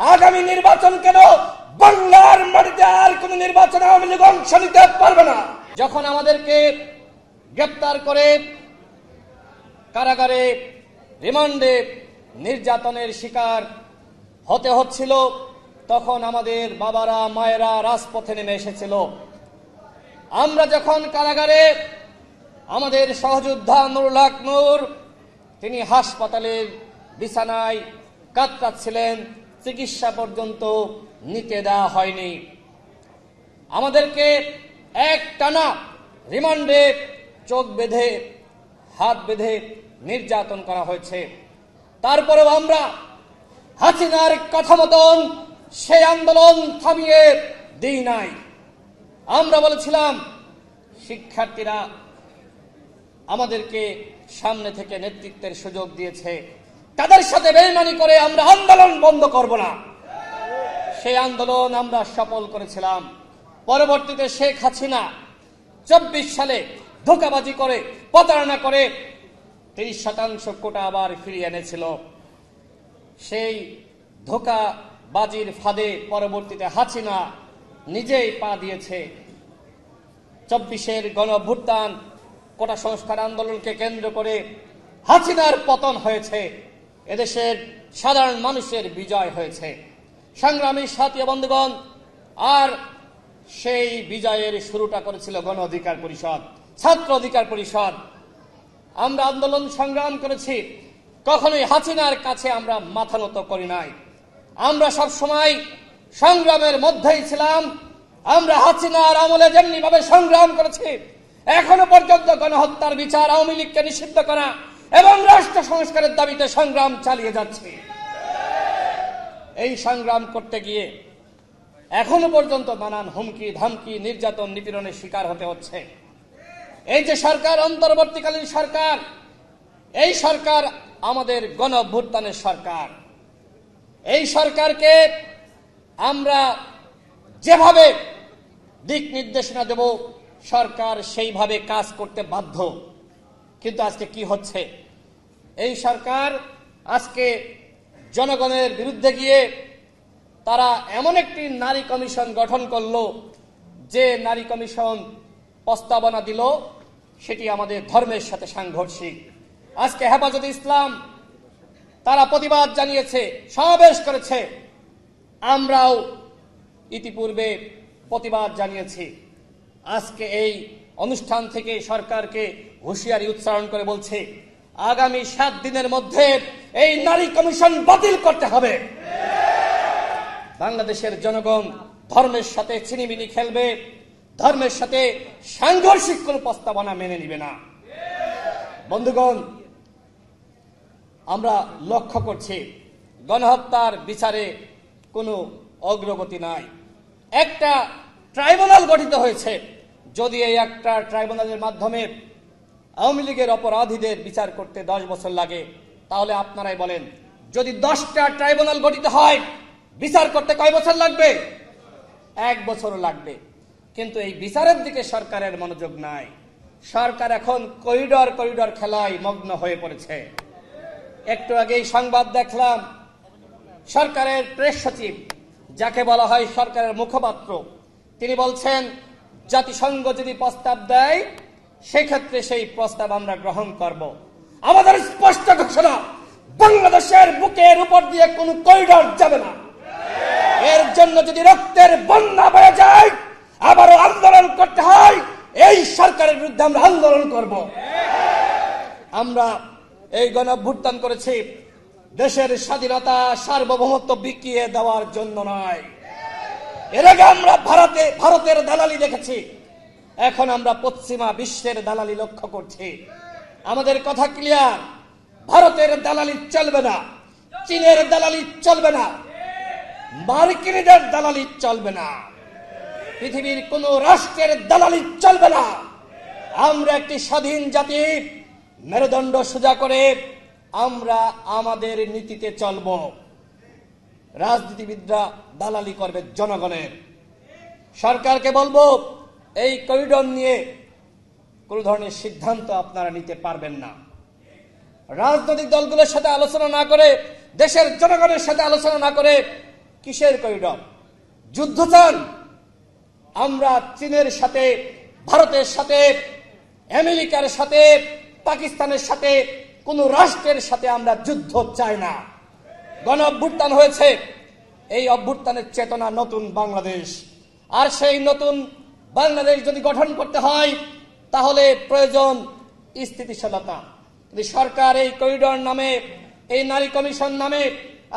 আগামী নির্বাচন কেন বাংলার মাটিতে আর কোন নির্বাচনে আওয়ামী লীগ অংশ নিতে পারবে না। যখন আমাদেরকে গ্রেপ্তার করে কারাগারে রিমান্ডে নির্যাতনের শিকার হতে হচ্ছিল, তখন আমাদের বাবারা মায়েরা রাজপথে নেমে এসেছিল। আমরা যখন কারাগারে আমাদের সহযোদ্ধা নুরুল হক নূর, তিনি হাসপাতালের বিছানায় কাতরাচ্ছিলেন, চিকিৎসা পর্যন্ত নিতে দেওয়া হয়নি। আমাদেরকে একটানা রিমান্ডে চোখ বেঁধে হাত বেঁধে নির্যাতন করা হয়েছে। তারপরেও আমরা হাসিনার কথা মতন সেই আন্দোলন থামিয়ে দিই নাই। আমরা বলেছিলাম, শিক্ষার্থীরা আমাদেরকে সামনে থেকে নেতৃত্বের সুযোগ দিয়েছে, তাদের সাথে বেইমানি করে আমরা আন্দোলন বন্ধ করব না। সেই আন্দোলন আমরা সফল করেছিলাম। পরবর্তীতে শেখ হাসিনা 24 সালে ধোঁকাবাজি করে প্রতারণা করে 30% কোটা আবার ফিরিয়ে এনেছিল। সেই ধোঁকাবাজির ফাঁদে পরবর্তীতে হাসিনা নিজেই পা দিয়েছে। 24-এর গণঅভ্যুত্থান কোটা সংস্কার আন্দোলনকে কেন্দ্র করে হাসিনার পতন হয়েছে, এদেশের সাধারণ মানুষের বিজয় হয়েছে। সংগ্রামী সাথী বন্ধুগণ, আর সেই বিজয়ের শুরুটা করেছিল গণ অধিকার পরিষদ, ছাত্র অধিকার পরিষদ। আমরা আন্দোলন সংগ্রাম করেছি, কখনোই হাসিনার কাছে আমরা মাথা নত করি নাই। আমরা সব সময় সংগ্রামের মধ্যেই ছিলাম। আমরা হাসিনার আমলে যেমনি ভাবে সংগ্রাম করেছি, এখনো পর্যন্ত গণহত্যার বিচার, আওয়ামী লীগকে নিষিদ্ধ করা এবং রাষ্ট্র সংস্কারের দাবিতে সংগ্রাম চালিয়ে যাচ্ছে। এই সংগ্রাম করতে গিয়ে এখনো পর্যন্ত নানান হুমকি ধামকি, নির্যাতন নিপীড়নের শিকার হতে হচ্ছে। এই যে সরকার, অন্তর্বর্তীকালীন সরকার, এই সরকার আমাদের গণ অভ্যুত্থানের সরকার। এই সরকারকে আমরা যেভাবে দিক নির্দেশনা দেব, সরকার সেইভাবে কাজ করতে বাধ্য। কিন্তু আজকে কি হচ্ছে? এই সরকার আজকে জনগণের বিরুদ্ধে গিয়ে তারা এমন একটি নারী কমিশন গঠন করলো, যে নারী কমিশন প্রস্তাবনা দিল সেটি আমাদের ধর্মের সাথে সাংঘর্ষিক। আজকে হেফাজতে ইসলাম তারা প্রতিবাদ জানিয়েছে, সমাবেশ করেছে, আমরাও ইতিপূর্বে প্রতিবাদ জানিয়েছি। আজকে এই অনুষ্ঠান থেকে সরকারকে হুঁশিয়ারি উচ্চারণ করে বলছে, আগামী 7 দিনের মধ্যে এই নারী কমিশন বাতিল করতে হবে। বাংলাদেশের জনগণ ধর্মের সাথে ছিনিমিনি খেলবে, ধর্মের সাথে সাংঘর্ষিক কোন প্রস্তাবনা মেনে নিবে না। বন্ধুগণ, আমরা লক্ষ্য করছি গণহত্যার বিচারে কোনো অগ্রগতি নাই। একটা ট্রাইব্যুনাল গঠিত হয়েছে। যদি এই একটা ট্রাইব্যুনালের মাধ্যমে আওয়ামী লীগের অপরাধীদের বিচার করতে 10 বছর লাগে, তাহলে আপনারাই বলেন, যদি 10টা ট্রাইব্যুনাল গঠিত হয়, বিচার করতে কয় বছর লাগবে? 1 বছরও লাগবে। কিন্তু এই বিচারের দিকে সরকারের মনোযোগ নাই। সরকার এখন করিডর করিডর খেলায় মগ্ন হয়ে পড়েছে। একটু আগেই সংবাদ দেখলাম, সরকারের প্রেস সচিব, যাকে বলা হয় সরকারের মুখপাত্র, তিনি বলছেন, জাতিসংঘ যদি প্রস্তাব দেয় সেক্ষেত্রে সেই প্রস্তাব আমরা গ্রহণ করব। আমাদের স্পষ্ট ঘোষণা, বাংলাদেশের বুকের উপর দিয়ে কোনো করিডর যাবে না। এর জন্য যদি রক্তের বন্যা বয়ে যায়, আবারও আন্দোলন করতে হয়, এই সরকারের বিরুদ্ধে আমরা আন্দোলন করব। আমরা এই গণঅভ্যুত্থান করেছি দেশের স্বাধীনতা সার্বভৌমত্ব বিকিয়ে দেওয়ার জন্য নয়। এর আগে আমরা ভারতের দালালি দেখেছি, এখন আমরা পশ্চিমা বিশ্বের দালালি লক্ষ্য করছি। আমাদের কথা ক্লিয়ার, ভারতের দালালি চলবে না, চীনের দালালি চলবে না, মার্কিনীদের দালালি চলবে না, পৃথিবীর কোন রাষ্ট্রের দালালি চলবে না। আমরা একটি স্বাধীন জাতি, মেরুদণ্ড সোজা করে আমরা আমাদের নীতিতে চলব। রাজনীতিবিদরা দালালি করবে জনগণের। সরকারকে বলবো, এই করিডর নিয়ে কোন ধরনের সিদ্ধান্ত আপনারা নিতে পারবেন না। রাজনৈতিক দলগুলোর সাথে আলোচনা না করে, দেশের জনগণের সাথে আলোচনা না করে কিসের করিডর? যুদ্ধ চান? আমরা চীনের সাথে, ভারতের সাথে, আমেরিকার সাথে, পাকিস্তানের সাথে, কোন রাষ্ট্রের সাথে আমরা যুদ্ধ চাই না। গণ অভ্যুত্থান হয়েছে, এই অভ্যুত্থানের চেতনা নতুন বাংলাদেশ। আর সেই নতুন বাংলাদেশ যদি গঠন করতে হয় তাহলে প্রয়োজন স্থিতিশীলতা। যদি সরকার এই করিডর নামে, এই নারী কমিশন নামে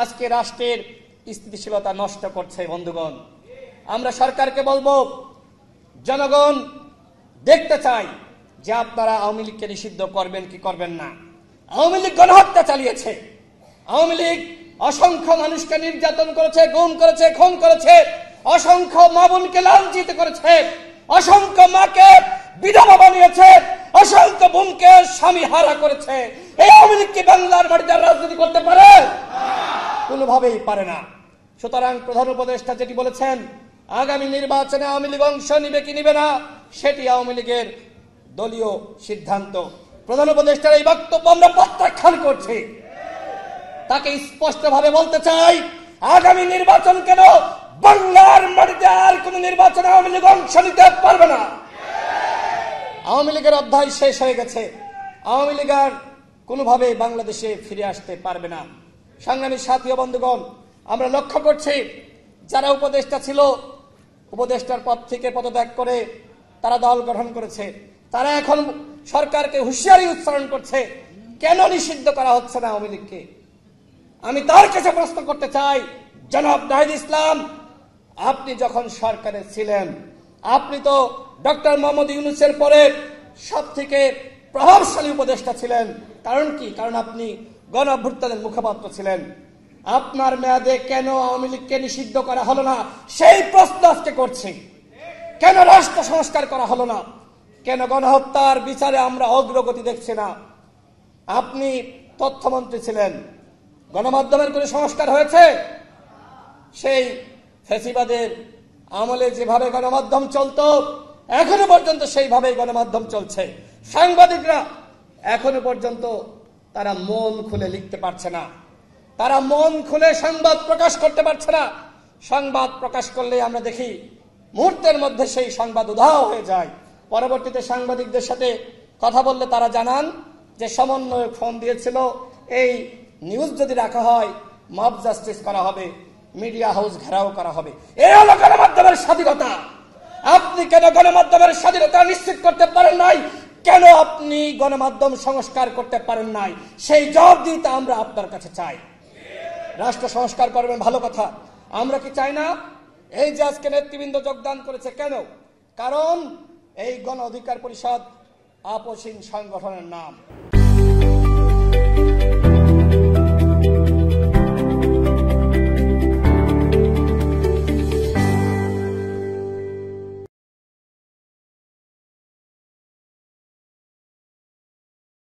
আজকে রাষ্ট্রের স্থিতিশীলতা নষ্ট করছে, বন্ধুগণ, আমরা সরকারকে বলবো, জনগণ দেখতে চাই যে আপনারা আওয়ামী লীগকে নিষিদ্ধ করবেন কি করবেন না। আওয়ামী লীগ গণহত্যা চালিয়েছে, আওয়ামী লীগ অসংখ্য মানুষকে নির্যাতন করেছে, গুম করেছে, খুন করেছে, অসংখ্য মা বোনকে লাঞ্ছিত করেছে, অসংখ্য মাকে বিধবা বানিয়েছে, অসংখ্য বোনকে স্বামী হারা করেছে। এই আওয়ামী লীগ কি বাংলার মাটিতে রাজনীতি করতে পারে? কোনোভাবেই পারে না। সুতরাং প্রধান উপদেষ্টা যেটি বলেছেন, আগামী নির্বাচনে আওয়ামী লীগ অংশ নিবে কি নিবে না সেটি আওয়ামী লীগের দলীয় সিদ্ধান্ত। প্রধান উপদেষ্টার এই বক্তব্য আমরা প্রত্যাখ্যান করছি। তাকে স্পষ্টভাবে বলতে চাই, আগামী নির্বাচন কেন, বাংলার মাটিতে আর কোন নির্বাচনে আওয়ামী লীগ অংশ নিতে পারবে না। আওয়ামী লীগের অধ্যায় শেষ হয়ে গেছে। আওয়ামী লীগ আর কোনোভাবে বাংলাদেশে ফিরে আসতে পারবে না। সংগ্রামী সাথী ও বন্ধুগণ, আমরা লক্ষ্য করছি যারা উপদেষ্টা ছিল, উপদেষ্টার পদ থেকে পদত্যাগ করে তারা দল গঠন করেছে, তারা এখন সরকারকে হুঁশিয়ারি উচ্চারণ করছে, কেন নিষিদ্ধ করা হচ্ছে না আওয়ামী লীগকে। আমি তার কাছে প্রশ্ন করতে চাই, জনাব নাহিদ ইসলাম, আপনি যখন সরকারে ছিলেন, আপনি তো ডক্টর মোহাম্মদ ইউনূসের পরে সব থেকে প্রভাবশালী উপদেষ্টা ছিলেন। কারণ কি? কারণ আপনি গণ অভ্যুত্থানের মুখপাত্র ছিলেন। আপনার মেয়াদে কেন আওয়ামী লীগকে নিষিদ্ধ করা হলো না সেই প্রশ্ন আজকে করছি। কেন রাষ্ট্র সংস্কার করা হলো না? কেন গণহত্যার বিচারে আমরা অগ্রগতি দেখছি না? আপনি তথ্যমন্ত্রী ছিলেন, গণমাধ্যমের কোনো সংস্কার হয়েছে? সেই ফ্যাসিবাদের আমলে যেভাবে গণমাধ্যম চলতো এখনো পর্যন্ত সেইভাবেই গণমাধ্যম চলছে। সাংবাদিকরা এখনো পর্যন্ত তারা মন খুলে লিখতে পারছে না, তারা মন খুলে সংবাদ প্রকাশ করতে পারছে না। সংবাদ প্রকাশ করলে আমরা দেখি মুহূর্তের মধ্যে সেই সংবাদ উধাও হয়ে যায়। পরবর্তীতে সাংবাদিকদের সাথে কথা বললে তারা জানান যে সমন্বয়ক ফোন দিয়েছিল, এই নিউজ যদি রাখা হয় মব জাস্টিস করা হবে, মিডিয়া হাউস ঘেরাও করা হবে। এই হলো গণমাধ্যমের স্বাধীনতা। আপনি কেন গণমাধ্যমের স্বাধীনতা নিশ্চিত করতে পারেন নাই? কেন আপনি গণমাধ্যম সংস্কার করতে পারেন নাই? সেই জবাবদিহিতা আমরা আপনার কাছে চাই। রাষ্ট্র সংস্কার করবেন, ভালো কথা, আমরা কি চাই না? এই যে আজকে নেতৃবৃন্দ যোগদান করেছে, কেন? কারণ এই গণ অধিকার পরিষদ আপসহীন সংগঠনের নাম।